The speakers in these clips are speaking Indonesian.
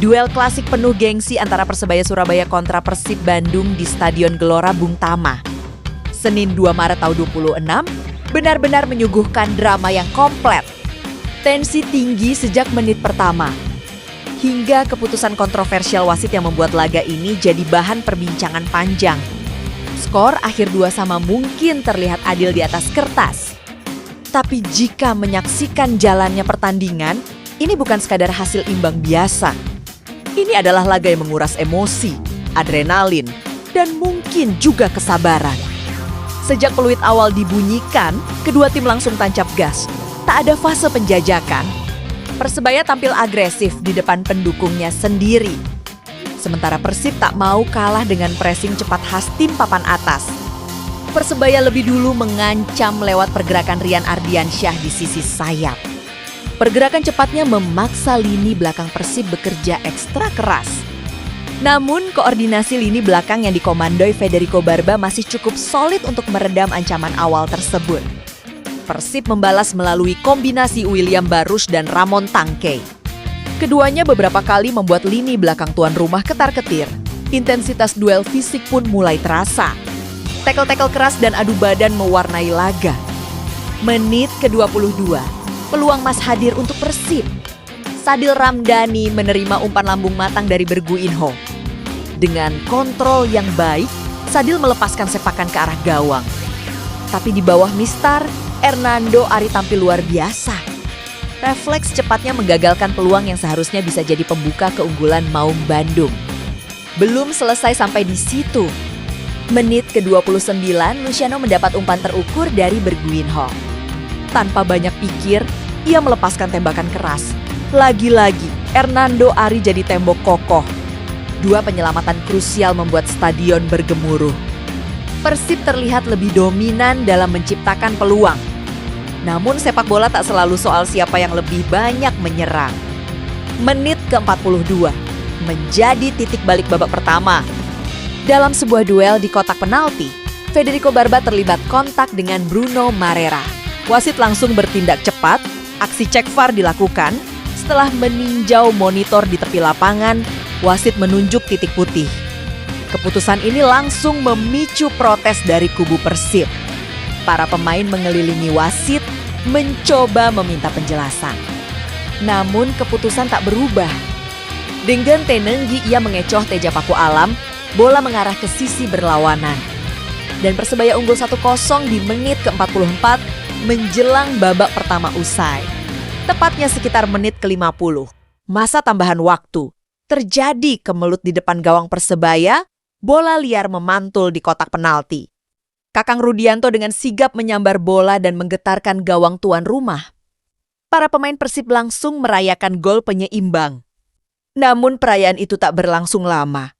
Duel klasik penuh gengsi antara Persebaya Surabaya kontra Persib Bandung di Stadion Gelora Bung Tama. Senin 2 Maret tahun 26 benar-benar menyuguhkan drama yang komplit. Tensi tinggi sejak menit pertama. Hingga keputusan kontroversial wasit yang membuat laga ini jadi bahan perbincangan panjang. Skor akhir 2-2 mungkin terlihat adil di atas kertas. Tapi jika menyaksikan jalannya pertandingan, ini bukan sekadar hasil imbang biasa. Ini adalah laga yang menguras emosi, adrenalin, dan mungkin juga kesabaran. Sejak peluit awal dibunyikan, kedua tim langsung tancap gas. Tak ada fase penjajakan. Persebaya tampil agresif di depan pendukungnya sendiri. Sementara Persib tak mau kalah dengan pressing cepat khas tim papan atas. Persebaya lebih dulu mengancam lewat pergerakan Rian Ardiansyah di sisi sayap. Pergerakan cepatnya memaksa lini belakang Persib bekerja ekstra keras. Namun koordinasi lini belakang yang dikomandoi Federico Barba masih cukup solid untuk meredam ancaman awal tersebut. Persib membalas melalui kombinasi William Barush dan Ramon Tangkey. Keduanya beberapa kali membuat lini belakang tuan rumah ketar-ketir. Intensitas duel fisik pun mulai terasa. Tackle-tackle keras dan adu badan mewarnai laga. Menit ke-22, peluang Mas hadir untuk Persib. Sadil Ramdhani menerima umpan lambung matang dari Bergu Inho. Dengan kontrol yang baik, Sadil melepaskan sepakan ke arah gawang. Tapi di bawah mistar, Hernando Ari tampil luar biasa. Refleks cepatnya menggagalkan peluang yang seharusnya bisa jadi pembuka keunggulan Maung Bandung. Belum selesai sampai di situ. Menit ke-29, Luciano mendapat umpan terukur dari Berguinho. Tanpa banyak pikir, ia melepaskan tembakan keras. Lagi-lagi, Hernando Ari jadi tembok kokoh. Dua penyelamatan krusial membuat stadion bergemuruh. Persib terlihat lebih dominan dalam menciptakan peluang. Namun sepak bola tak selalu soal siapa yang lebih banyak menyerang. Menit ke-42 menjadi titik balik babak pertama. Dalam sebuah duel di kotak penalti, Federico Barba terlibat kontak dengan Bruno Marrera. Wasit langsung bertindak cepat, aksi cek VAR dilakukan. Setelah meninjau monitor di tepi lapangan, wasit menunjuk titik putih. Keputusan ini langsung memicu protes dari kubu Persib. Para pemain mengelilingi wasit, mencoba meminta penjelasan. Namun keputusan tak berubah. Dengan tenenggi ia mengecoh Teja Paku Alam, bola mengarah ke sisi berlawanan. Dan Persebaya unggul 1-0 di menit ke-44 menjelang babak pertama usai. Tepatnya sekitar menit ke-50. Masa tambahan waktu. Terjadi kemelut di depan gawang Persebaya, bola liar memantul di kotak penalti. Kakang Rudianto dengan sigap menyambar bola dan menggetarkan gawang tuan rumah. Para pemain Persib langsung merayakan gol penyeimbang. Namun perayaan itu tak berlangsung lama.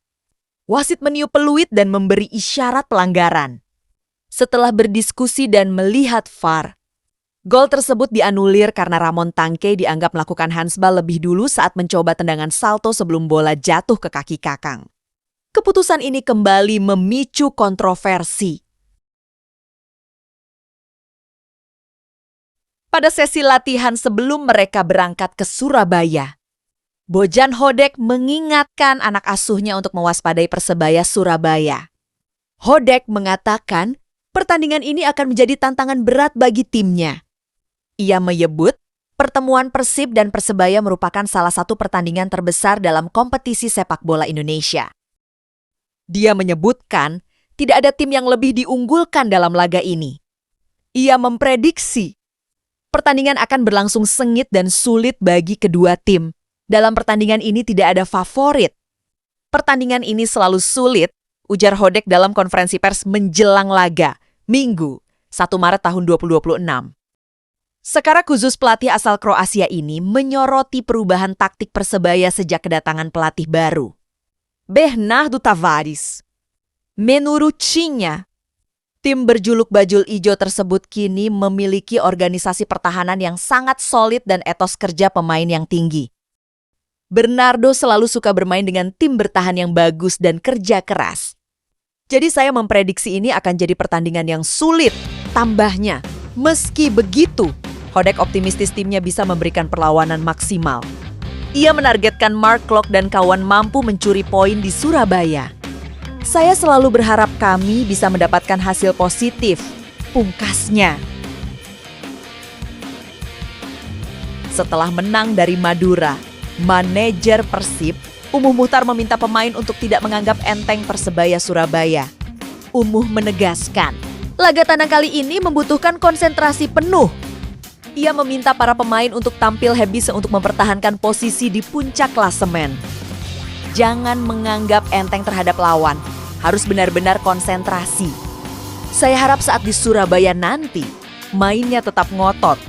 Wasit meniup peluit dan memberi isyarat pelanggaran. Setelah berdiskusi dan melihat VAR, gol tersebut dianulir karena Ramon Tangkey dianggap melakukan handsball lebih dulu saat mencoba tendangan salto sebelum bola jatuh ke kaki Kakang. Keputusan ini kembali memicu kontroversi. Pada sesi latihan sebelum mereka berangkat ke Surabaya, Bojan Hodak mengingatkan anak asuhnya untuk mewaspadai Persebaya Surabaya. Hodak mengatakan pertandingan ini akan menjadi tantangan berat bagi timnya. Ia menyebut pertemuan Persib dan Persebaya merupakan salah satu pertandingan terbesar dalam kompetisi sepak bola Indonesia. Dia menyebutkan tidak ada tim yang lebih diunggulkan dalam laga ini. Ia memprediksi pertandingan akan berlangsung sengit dan sulit bagi kedua tim. Dalam pertandingan ini tidak ada favorit. Pertandingan ini selalu sulit, ujar Hodak dalam konferensi pers menjelang laga, Minggu, 1 Maret tahun 2026. Secara khusus pelatih asal Kroasia ini menyoroti perubahan taktik Persebaya sejak kedatangan pelatih baru, Bernardo Tavares. Menurutnya, tim berjuluk bajul ijo tersebut kini memiliki organisasi pertahanan yang sangat solid dan etos kerja pemain yang tinggi. Bernardo selalu suka bermain dengan tim bertahan yang bagus dan kerja keras. Jadi saya memprediksi ini akan jadi pertandingan yang sulit, tambahnya. Meski begitu, Hodak optimistis timnya bisa memberikan perlawanan maksimal. Ia menargetkan Mark Klok dan kawan mampu mencuri poin di Surabaya. Saya selalu berharap kami bisa mendapatkan hasil positif, pungkasnya. Setelah menang dari Madura, manajer Persib, Umuh Muhtar meminta pemain untuk tidak menganggap enteng Persebaya Surabaya. Umuh menegaskan, laga tandang kali ini membutuhkan konsentrasi penuh. Ia meminta para pemain untuk tampil habis untuk mempertahankan posisi di puncak klasemen. Jangan menganggap enteng terhadap lawan, harus benar-benar konsentrasi. Saya harap saat di Surabaya nanti, mainnya tetap ngotot.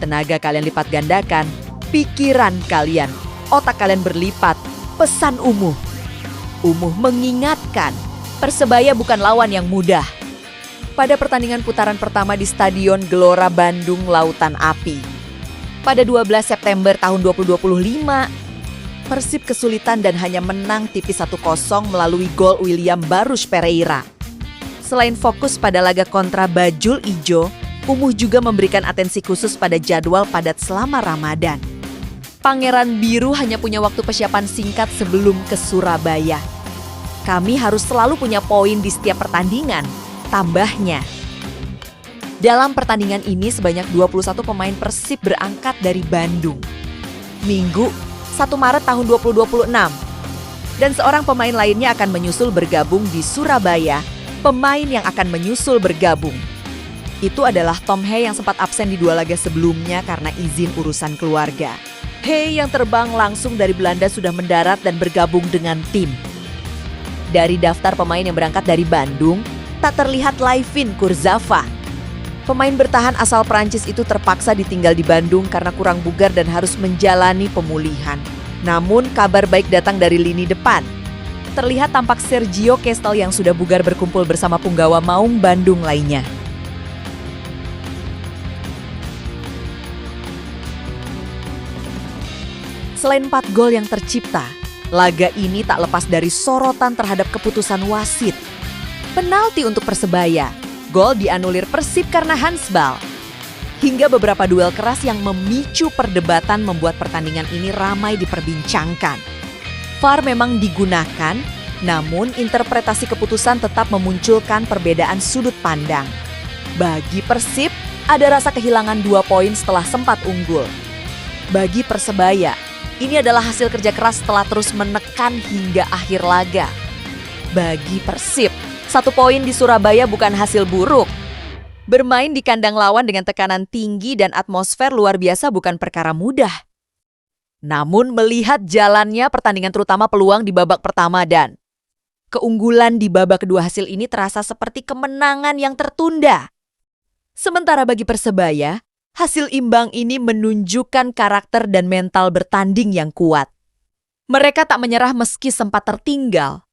Tenaga kalian lipat gandakan, pikiran kalian, otak kalian berlipat, pesan Umuh. Umuh mengingatkan, Persebaya bukan lawan yang mudah. Pada pertandingan putaran pertama di Stadion Gelora Bandung Lautan Api. Pada 12 September tahun 2025, Persib kesulitan dan hanya menang tipis 1-0 melalui gol William Barush Pereira. Selain fokus pada laga kontra Bajul Ijo, Umuh juga memberikan atensi khusus pada jadwal padat selama Ramadan. Pangeran Biru hanya punya waktu persiapan singkat sebelum ke Surabaya. Kami harus selalu punya poin di setiap pertandingan. Tambahnya, dalam pertandingan ini sebanyak 21 pemain Persib berangkat dari Bandung. Minggu, 1 Maret tahun 2026. Dan seorang pemain lainnya akan menyusul bergabung di Surabaya. Pemain yang akan menyusul bergabung itu adalah Tom Hey yang sempat absen di 2 laga sebelumnya karena izin urusan keluarga. Hey yang terbang langsung dari Belanda sudah mendarat dan bergabung dengan tim. Dari daftar pemain yang berangkat dari Bandung, tak terlihat Laifin Kurzawa. Pemain bertahan asal Prancis itu terpaksa ditinggal di Bandung karena kurang bugar dan harus menjalani pemulihan. Namun kabar baik datang dari lini depan. Terlihat tampak Sergio Kestel yang sudah bugar berkumpul bersama punggawa Maung Bandung lainnya. Selain 4 gol yang tercipta, laga ini tak lepas dari sorotan terhadap keputusan wasit. Penalti untuk Persebaya, gol dianulir Persib karena handsball. Hingga beberapa duel keras yang memicu perdebatan membuat pertandingan ini ramai diperbincangkan. VAR memang digunakan, namun interpretasi keputusan tetap memunculkan perbedaan sudut pandang. Bagi Persib, ada rasa kehilangan 2 poin setelah sempat unggul. Bagi Persebaya, ini adalah hasil kerja keras setelah terus menekan hingga akhir laga. Bagi Persib, 1 poin di Surabaya bukan hasil buruk. Bermain di kandang lawan dengan tekanan tinggi dan atmosfer luar biasa bukan perkara mudah. Namun melihat jalannya pertandingan terutama peluang di babak pertama dan keunggulan di babak kedua hasil ini terasa seperti kemenangan yang tertunda. Sementara bagi Persebaya, hasil imbang ini menunjukkan karakter dan mental bertanding yang kuat. Mereka tak menyerah meski sempat tertinggal.